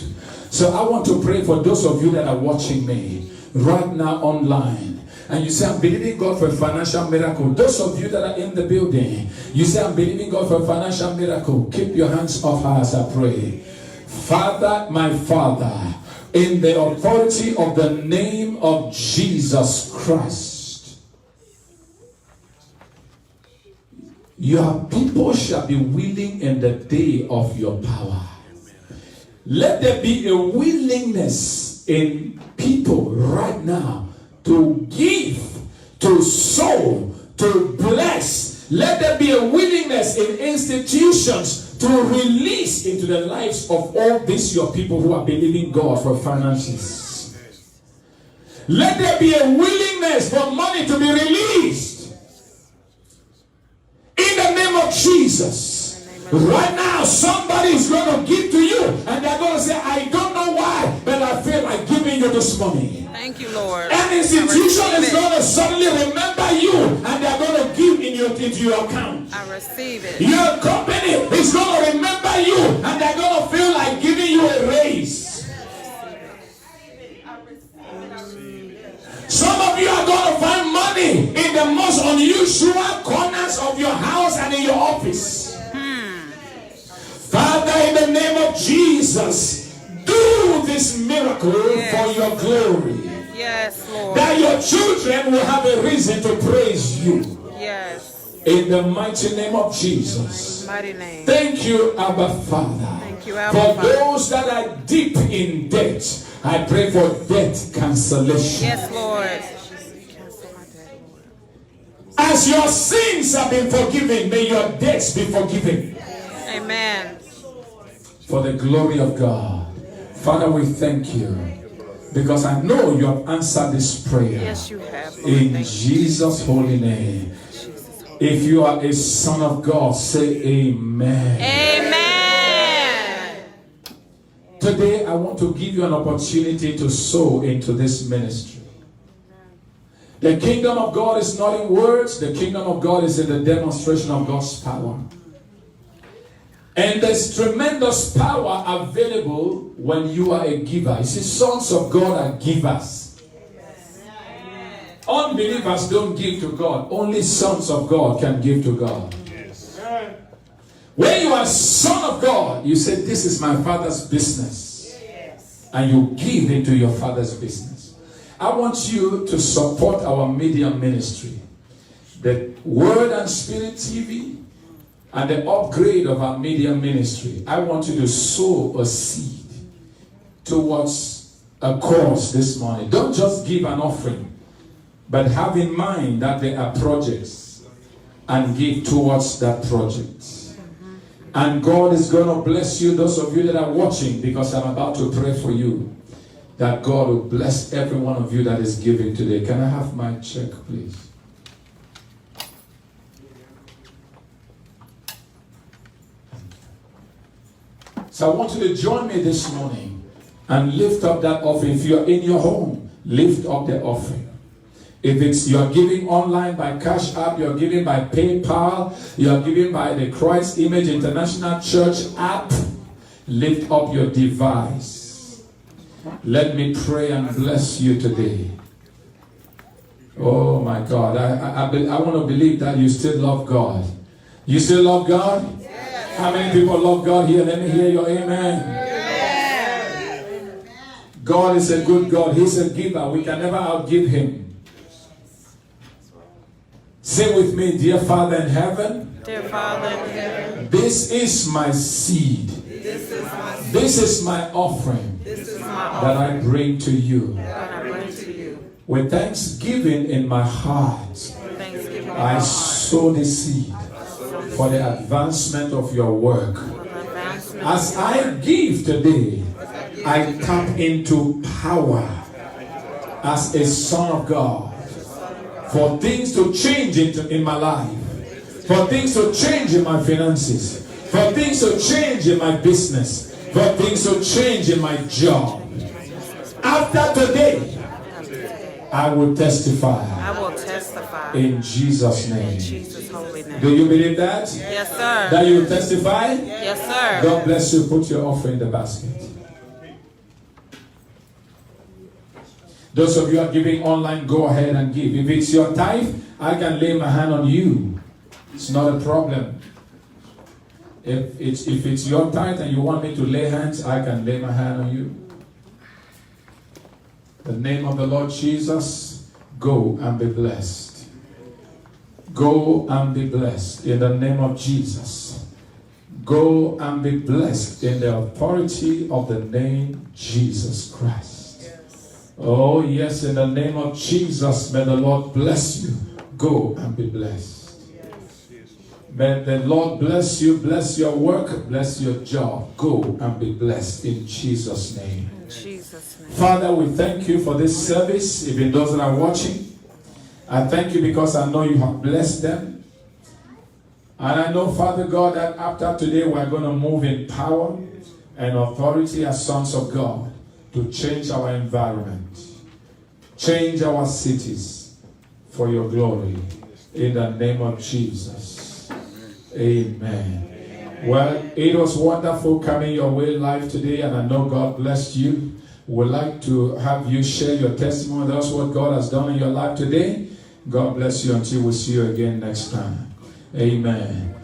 So I want to pray for those of you that are watching me right now online. And you say, I'm believing God for a financial miracle. Those of you that are in the building, you say, I'm believing God for a financial miracle. Keep your hands up high as I pray. Father, my Father, in the authority of the name of Jesus Christ, your people shall be willing in the day of your power. Let there be a willingness in people right now to give, to sow, to bless. Let there be a willingness in institutions to release into the lives of all these your people who are believing God for finances. Let there be a willingness for money to be released in the name of Jesus. Right now, somebody is going to give to you, and they're going to say, I don't know why, but I feel like giving you this money.
Thank you, Lord.
An institution is going to suddenly remember you, and they're going to give into your account.
I receive it.
Your company is going to remember you, and they're going to feel like giving you a raise. Some of you are going to find money in the most unusual corners of your house and in your office. Father, in the name of Jesus, do this miracle for your glory.
Yes, Lord.
That your children will have a reason to praise you.
Yes.
In the mighty name of Jesus.
Mighty name.
Thank you, Abba Father.
Thank you, Abba
For
Father.
those that are deep in debt, I pray for debt cancellation.
Yes, Lord. Cancel my debt, Lord.
As your sins have been forgiven, may your debts be forgiven.
Amen.
For the glory of God. Father, we thank you. Because I know you have answered this prayer.
Yes, you have, Lord.
In
Thank you.
Jesus' holy name. If you are a son of God, say amen.
Amen.
Today, I want to give you an opportunity to sow into this ministry. The kingdom of God is not in words. The kingdom of God is in the demonstration of God's power. And there's tremendous power available when you are a giver. You see, sons of God are givers. Unbelievers don't give to God. Only sons of God can give to God.
Yes.
When you are a son of God, you say, this is my father's business. And you give into your father's business. I want you to support our media ministry. The Word and Spirit TV and the upgrade of our media ministry. I want you to sow a seed towards a cause this morning. Don't just give an offering, but have in mind that there are projects and give towards that project. And God is going to bless you, those of you that are watching, because I'm about to pray for you, that God will bless every one of you that is giving today. Can I have my check, please? So I want you to join me this morning and lift up that offering. If you're in your home, lift up the offering. If it's you're giving online by Cash App, you're giving by PayPal, you're giving by the Christ Image International Church app, lift up your device. Let me pray and bless you today. Oh my God, I want to believe that you still love God. You still love God? How many people love God here? Let me hear your amen. God is a good God. He's a giver. We can never outgive Him. Say with me, dear Father in heaven.
Dear Father in heaven.
This is my seed. This is my offering that I bring to you.
That I bring to you.
With thanksgiving in my heart,
Thanksgiving.
I sow the seed for the advancement of your work. As I give today, I tap into power as a son of God for things to change in my life, for things to change in my finances, for things to change in my business, For things to change in my job. After today, I will testify.
I will testify.
In Jesus'
In
name.
Jesus' holy name.
Do you believe that?
Yes, sir.
That you will testify?
Yes, sir.
God bless you. Put your offering in the basket. Those of you who are giving online, go ahead and give. If it's your tithe, I can lay my hand on you. It's not a problem. If it's your tithe and you want me to lay hands, I can lay my hand on you. The name of the Lord Jesus, go and be blessed. Go and be blessed in the name of Jesus. Go and be blessed in the authority of the name Jesus Christ. Yes. Oh yes, in the name of Jesus, may the Lord bless you. Go and be blessed. Yes. May the Lord bless you, bless your work, bless your job. Go and be blessed in Jesus' name.
In Jesus' name.
Father, we thank you for this service, even those that are watching. I thank you because I know you have blessed them. And I know, Father God, that after today we're going to move in power and authority as sons of God to change our environment, change our cities for your glory. In the name of Jesus. Amen. Well, it was wonderful coming your way live today, and I know God blessed you. We'd like to have you share your testimony with us, what God has done in your life today. God bless you until we see you again next time. Amen.